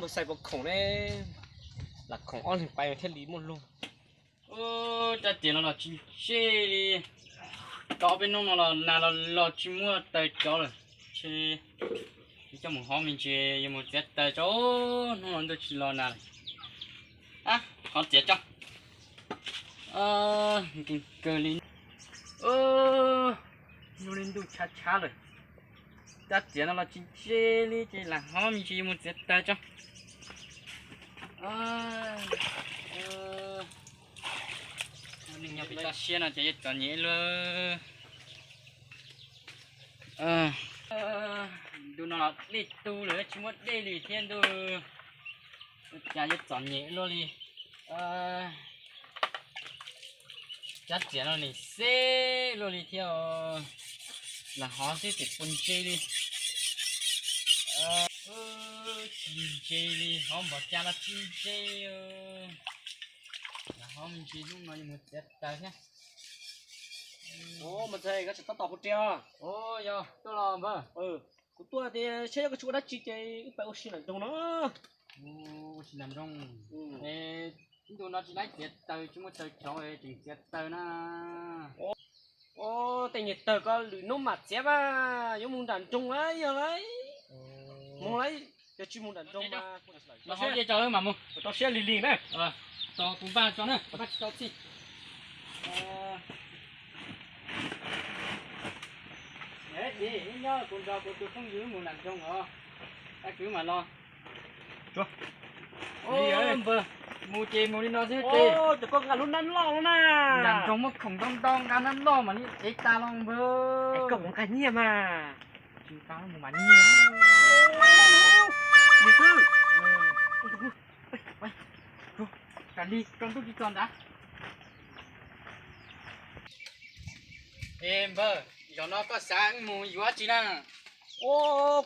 mà xài bọc khổng này là khổng on hình bay thiên lý một luôn. Cha tiền nó là chỉ xe đi, đó bên nó là chỉ mua tay chó rồi, chỉ cho một hôm mình chỉ dùng một chiếc tay chó nó được chỉ lo nào, họ chết cho, cái cơ linh, nó lên đủ chát chát rồi, cha tiền nó là chỉ xe đi, chỉ là hôm mình chỉ dùng một chiếc tay cho, mình nhập bị ta xe là chạy chọn nhẹ luôn, đồ nó đi tu rồi chỉ muốn đi lì thiên đồ, chạy chọn nhẹ luôn đi, chắc chắn là đi xe luôn đi theo, là họ sẽ tiếp quân chơi đi, chim chơi đi, họ bảo cha là chim chơi. Hôm chị lúc nói một chết trời nhé. Mà thầy cái tao tao một treo. Giờ tôi làm vợ. Của tôi thì xe cái chỗ đó chỉ cái phải oxy làm trong nó. Oxy làm trong. Tôi nói chỉ lấy chết trời chúng tôi cho ấy chỉ chết trời na. Tại nhiệt tờ có lưỡi nó mặt xếp giống muốn đàn trung ấy giờ đấy. Muốn lấy cho chim muốn đàn trung mà. Nó không dễ chơi mà mua. Tao xe lì lì này. Cho cũng ba cho nữa, bắt cho chị. Đấy gì, nhớ con trò của tôi không giữ một lần trong hả? Ta cứ mà lo. Cho. Vâng. Mua chê mua đi nó thế chê. Tụi con cả luôn năn lo luôn nè. Đàn trong mất khổng đông đông cả năn lo mà đi ấy ta long vâng. Cái cổng cả nhiều mà. Chú ta một mà nhiều. Nhiều sư. Cả đi, con tôi đi con đã. Em vợ, giờ nó có sáng mùi quá chị nè.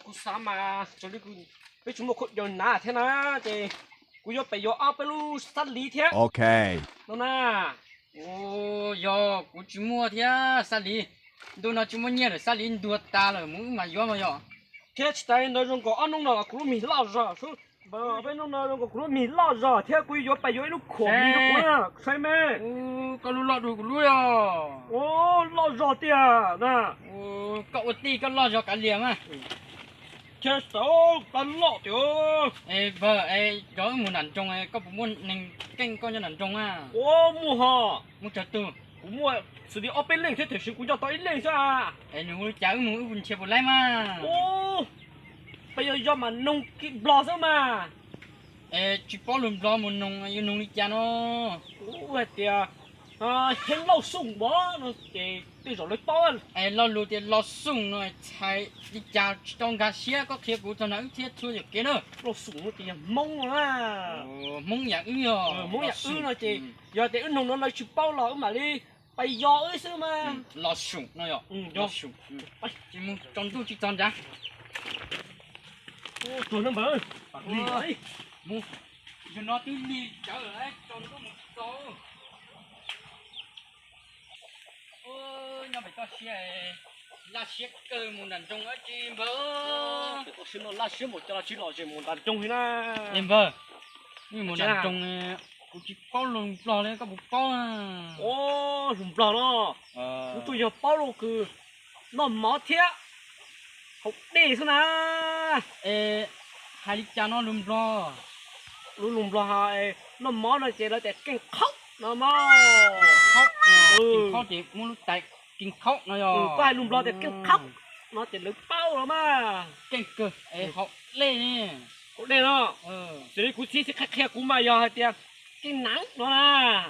Cú sáng mà, cho đi cú, bây chúng một khối giờ nà thế na, thì cú giờ phải giờ áo phải lu sát lý thế. Ok. Nó na. Giờ cú chỉ mua thế sát lý, tôi nói chỉ mua nhiều rồi sát lý đuổi ta rồi muốn mà giờ. Thế chỉ tay nói rằng có ăn nông nào cú mình lao rồi, số bên nông nào có cú mình lao rồi, thế cú giờ phải giờ lúc khổ mình nó cú na, sai mê. Con lu lọt được lui à. Lao rồi tiệt nè. Cậu tí con lo cho cả liềm à. Chết sao, con lọ tiệt. Vợ, có muốn ăn trông có muốn nên kênh con cho ăn trông à. Mua hả? Mua cho tôi. Cũng mua, xử lý ở bên lên thế thì sự cũng cho tới lên sao? Nếu cháu muốn uống chè bột lại mà. Bây giờ do mà nông cái bò sao mà. Chỉ bỏ lùm bò một nông đi cha nó. Tiệt. Hen lâu sung bó nó thì bây giờ lấy bao lo lụt thì lo sung rồi chạy đi chào trong gà xía có thiệt của tao nói thiệt thua được kia nữa lo sung thì mông à mông dạng ư rồi mông dạng ư rồi thì giờ thì nông nó lấy chụp bao lọ mà đi bây giờ ấy sao mà lo sung nó rồi lo sung chỉ muốn trong tôi chỉ trong ra tụi nó bự đi đấy mua cho nó cứ đi chở lại trong có một số nó phải có xe là xe cơ một đàn trung ở trên bờ có xe nó là xe một cho nó chỉ lo gì một đàn trung thế na em vợ nhưng một đàn trung cũng chỉ bao lồng lò đấy có một bao à lồng lò nó tôi giờ bao lồng cứ nó máu thiệt học đi sao na hai lít cha nó lồng lồng lò nó máu nó chỉ là để kinh khóc nó máu khóc khóc thì muốn tại kinh khóc nó rồi quay lùm lo thì kinh khóc nó chỉ được bao rồi mà kinh cơ học lên nè học lên nó chỉ cú xí khắc khe cú mà giờ thì kinh nắng nó là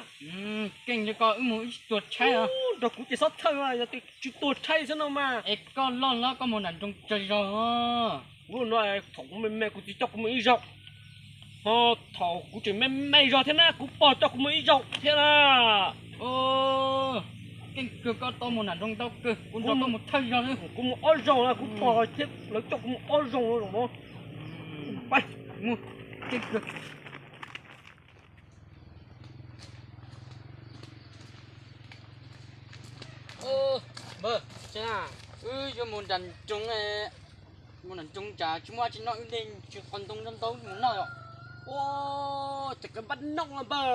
kinh cho con mũi tuột cháy à đó cú chỉ sót thôi mà giờ thì chỉ tuột cháy thế nào mà con lon nó có một lần trong chơi rồi luôn nói thủng mẹ cú chỉ cho cú mới rộng thầu cú chỉ mày rồi thế nào cú bỏ cho cú mới rộng thế nào kinh cơ có to một lần trong tao cơ cũng cho một thay rồi nữa cũng một ớt rồng là cũng bỏ tiếp lấy cho cũng một ớt rồng rồi đúng không bay mua kinh cơ bơ chứ à cho một lần trong muốn là trung trả chúng mua chỉ nói lên chỉ còn tung dân tấu muốn nói ạ ô chỉ cần bắt nông là bờ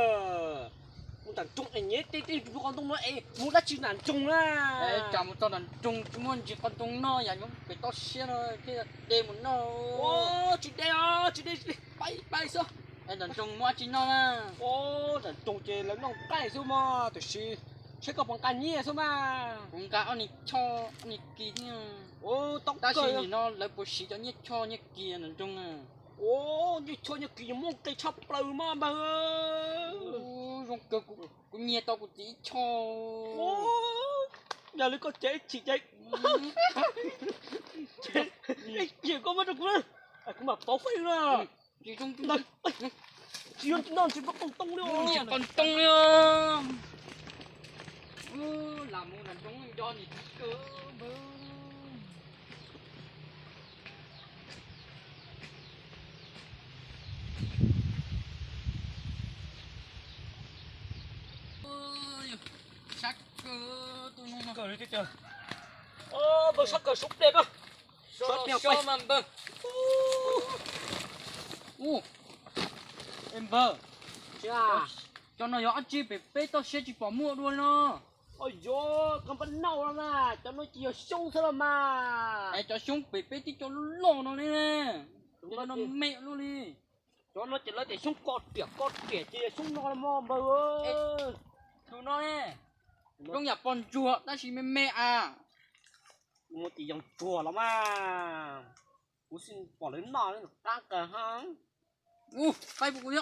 muốn đàn trung này nhé tí con tung nó muốn đã chịu đàn trung ấy là trả một tao là trung chúng muốn chỉ còn tung nói vậy những cái to xe nó cái đêm muốn nói ô chị đây bay sao ấy là trung mua chỉ nói là ô đàn trung chơi lớn nông cái sao mà tôi sẽ có bằng cái nhẹ sao mà cũng cả anh cho anh kia nha ô tóc ta cười chỉ nó lấy bộ xí cho nhất cho nhất kia là trung à ô như cho như kiểu mông cây chắp bờ mà bà rong cơ cũng nhẹ tao cũng tí cho ô nhà lấy con chế chỉ chế chỉ có mất được nữa cũng mà tao phải là chỉ trong này chỉ non chỉ bắt tông tông luôn chỉ còn tông nữa làm một lần chúng cho gì cơ sắc cơ tôi không cờ đi chơi ô bơ sắc cờ súc đẹp á cho mà bơ em bơ cho nó rõ chi phải bê tao sẽ chỉ bỏ mua luôn nó ôi dồi con vẫn nâu lắm à cho nó chỉ sung thôi mà ai cho xuống bị bê tí cho nó lò nó nè cho nó mẹ luôn đi cho nó chỉ lấy để sung cọt kẻ chỉ sung nó mà bơ ơi tụi nó nè trong nhà con chùa ta chỉ mẹ à một tí dòng chùa lắm à cú xin bỏ lên nọ lên tăng cả hang bay bụng đi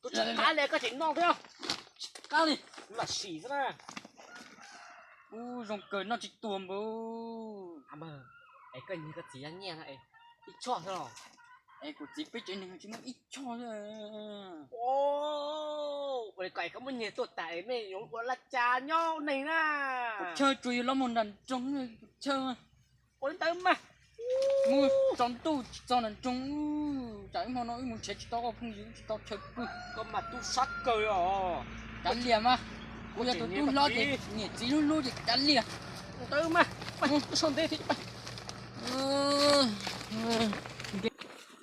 tôi chỉ cái này có chỉnh non thấy không cao đi là xỉ ra dòng cười nó chỉ tuồng bố à mà ấy cái như cái gì anh nghe này ít cho thôi rồi ấy của chị biết chuyện này chỉ muốn ít cho thôi ô vậy cái có một nhiều tuổi tại này giống của là cha nhau này nè chơi chui lắm một lần trống chơi ôi tới mà mua trống tu cho lần trống chạy mà nói muốn chết tao không giữ tao chơi con mặt tu sắc cười rồi đánh liềm à bây giờ tôi lo thì nhỉ chỉ luôn thì đánh liềm tới mà tôi xong thế thì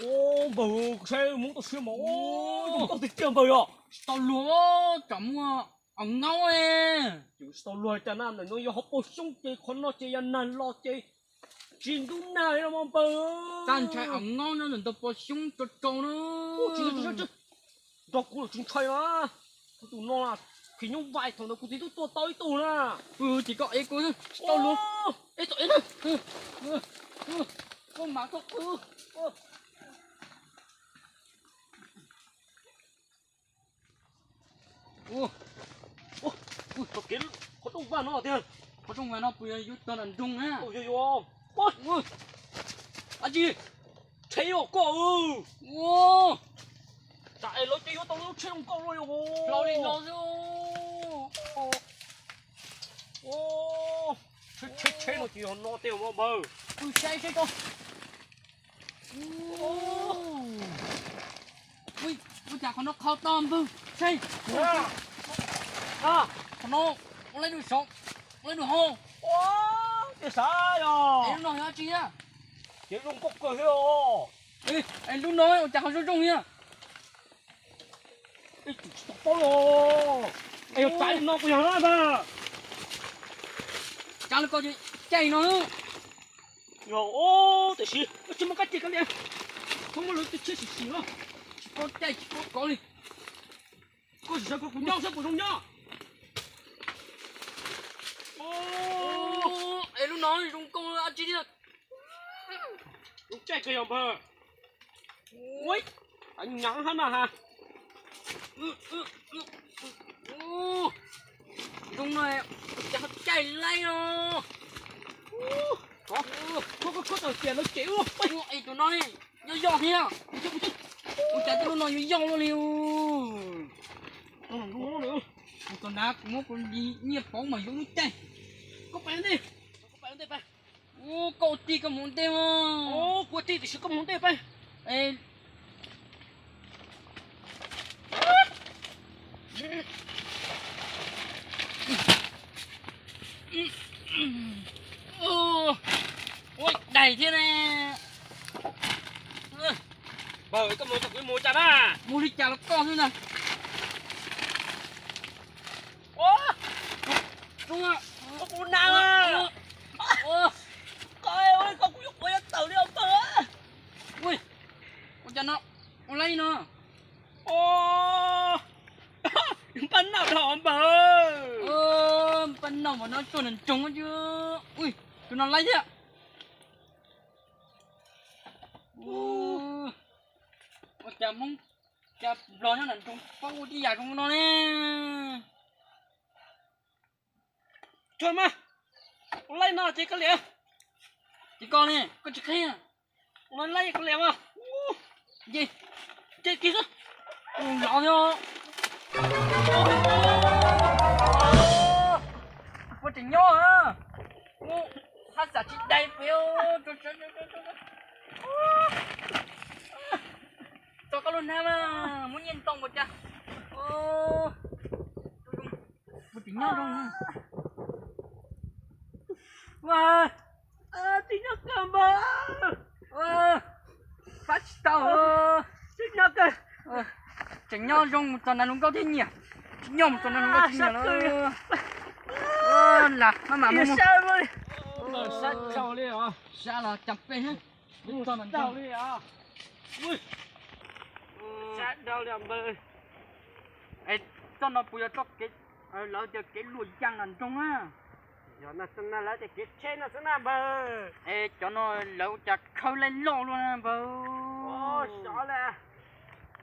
ô bờ xe muốn tôi xem mà ô tao thích chơi bờ rồi tao lúa chấm ống ngâu nè tao lùi cho nam này nó học bổ sung chơi con nó chơi anh nan lo chơi chuyện đúng này mà bờ tan chạy ống ngâu nó lần tao bổ sung cho trâu nó chứ đó cũng là chúng chơi mà tụi nó là khi nhung vài thằng nó cũng thấy tôi tới tù nè chỉ có ấy cô thôi tao lúa ấy tụi ấy con má tao tao kiến có đông vào nó tiền có trong ngoài nó bây giờ yêu tao lần trung á ôi ôi ôi anh gì thấy rồi cô wow tại nó chơi tao nó chơi không con rồi lo đi lo ô chơi nó chỉ nó tiêu mà bờ chơi con ui chả con nó khao tôm bư chơi nó lấy đuôi sọc lấy đuôi hô cái sao rồi em nói hả chị á chị luôn cốc cười hiểu em luôn nói chả không trung nha bao rồi em chạy nó cũng nhớ ra chả là có gì chạy nó nữa rồi ô để xí chỉ một cái gì cái này không có lối tôi chết xí nữa chỉ có chạy chỉ có đi có gì sao có cùng nhau sao cùng nhau ô em luôn nói chúng con ăn chi đi lúc chạy cái gì mà ui anh nhắn hắn mà hả chúng này chả chạy lại nó có tờ tiền nó chịu luôn ấy tụi nó đi vô giọt nha chả tụi nó vô giọt luôn liu nữa con đá muốn con đi nhiệt bóng mà vô nó chạy có bạn đi phải cậu ti có muốn tem không của ti thì sẽ có muốn đi phải ê cày thế này bởi có một cái mùa chả à mua đi chả nó con thế này ô đúng không có cú nào à coi ơi con cú ơi tàu đi ông tớ ui con chả nó con lấy nó ô bắn nào đỏ bờ bên nào mà nó cho nên trúng chứ ui tụi nó lấy thế ạ chả mong chả lo nó nằm trong có đi dài trong nó nè trời mà lấy nó chỉ có liền chị con nè con chị khe nó lấy có liền à gì chết kia rõ thôi con chị nhỏ hả hát giả chị đây phiêu cho con luôn ham à muốn nhìn tông một cha con chị nhỏ rồi và tí nó cầm bờ phát tao tí nó cầm chẳng nhau trong một tuần này cũng có thiên nhỉ nhau một tuần này cũng có thiên nhỉ là mà mua sao rồi sát trâu đi à sao là chập về hết một tuần trâu đi à ui sát trâu đi bờ ê cho nó bây giờ cho cái lỡ cho cái lùi chăng ăn trong á giờ nó xin nó lấy cái chết nó xin nó bờ ê cho nó lỡ chặt khâu lên lô luôn á bờ ô sợ là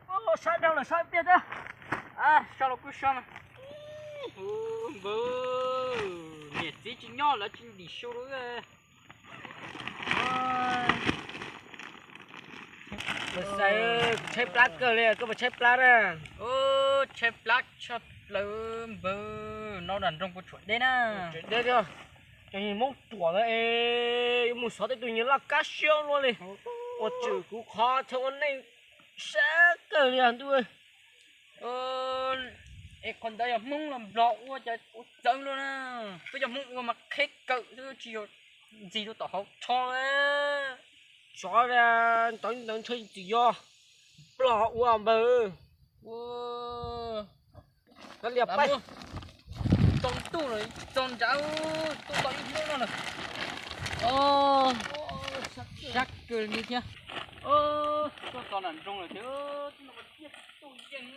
ô sát đâu là sát biết á sao là cứ sao mà bờ nhiệt tí chỉ nhỏ là chỉ đi show rồi Saya cek plat ke le, kau cek plat à? Chép lắc chép lỡ bơ nó đàn trong cái chuột đấy na. Đây đi, cái mốc tuổi đấy, một số tự nhiên là cá siêu luôn đi. Tôi chịu cũng khó theo anh này sẽ cái liền thôi. Còn đây là mông làm lọ quá trời chân luôn á. Bây giờ mông mà khét cự chứ chiều gì đâu tao học cho á. Cho ra等吹几哟，不老我们，cái liệp bay, trong tu rồi, trong cháu tu tao ít nữa rồi. Chắc cười đi kia. Tôi còn ăn trong rồi chứ, tôi còn chết tôi chân.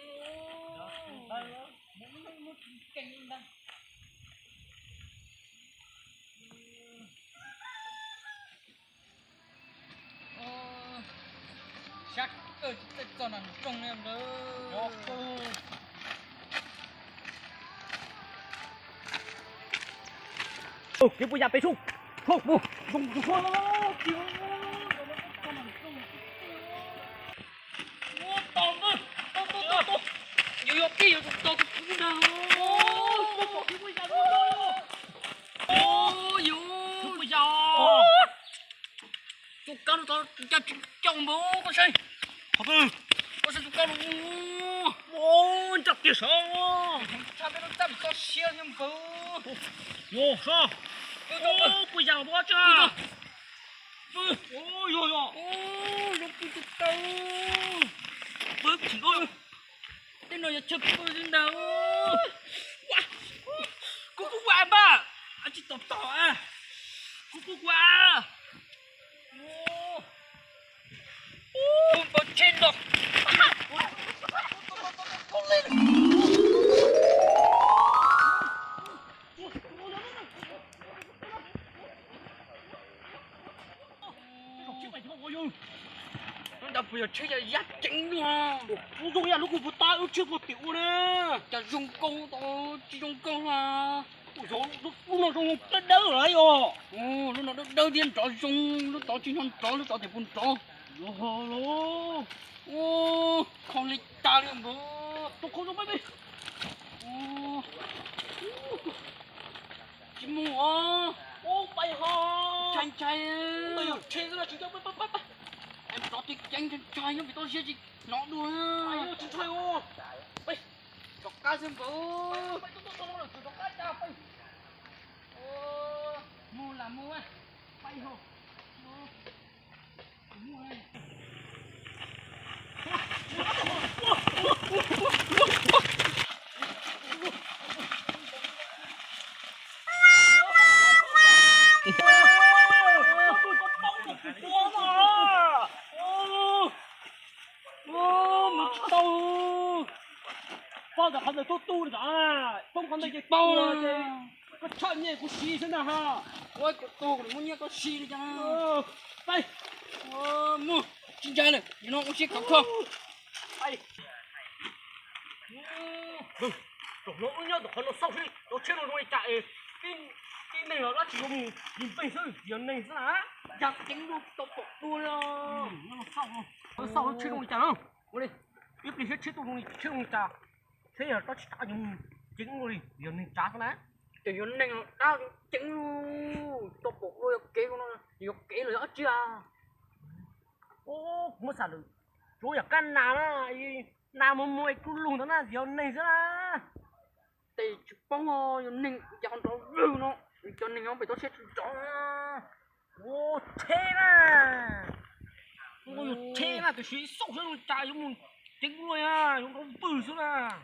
Chắc tôi còn ăn trong em đó. cái bụi giặtไปchung, không bụi, dùng thôi, kêu, yo kia yo to cũng đâu. cái bụi giặt Yo bây giờ tụi con tao chồng bố con say học ơi, con say tụi con ô chặt tiệt sao, sao biết nó chăm con xia nhưng bố yo sao, ô bụi giặt bao chưa, ô yo yo, nó cứ tụi tao bớt chỉ thôi, cái này chụp tôi trên đầu cô qua ba, anh chỉ tập tỏ à, cô qua, không có trên được con lên. đặc biệt chơi là giáp chính luôn dùng nhà lúc của ta yêu chưa một tiểu nè chả dùng câu to chỉ dùng câu là lúc nào dùng đất đỡ ở đấy rồi lúc nào đâu điên trò dùng lúc đó chỉ non trò lúc đó thì buồn trò không lịch ta liền bố tôi không dùng mấy đi chỉ mua bay ho chanh chay bây giờ trên là chúng ta bắt em có thì chanh chay nhưng vì tôi chưa gì nó đùa bay chúng chơi ô bay chọc cá xem bố bay tôi là chọc cá cha bay mua là mua bay hồ 放着还得都兜着啊，疯狂的给包了这，我操你个牺牲的哈！我个多个么你个死的哦，来，我么真假的，你弄我先考考。哎，懂了，我要的很多烧水，我吃了容易炸诶，给那个那几个你本身有那是啊，养顶住都不多了，那烧了，我烧吃容易炸，我嘞，一必须吃都容易吃容易炸。thế giờ nó đã dùng trứng luôn đi giờ mình trả nó thì giờ nên đã trứng luôn tôi buộc luôn kỹ của nó giờ kỹ rồi đó chưa ô cũng sao được chú giờ căn nào đó nào mà mua cứ luôn đó là giờ này ra thì bông giờ nên giờ nó rưu nó cho nên nó bị tôi xét cho ô thế mà ô thế mà tôi suy sốc xuống trả dùng trứng luôn à dùng không bự xuống à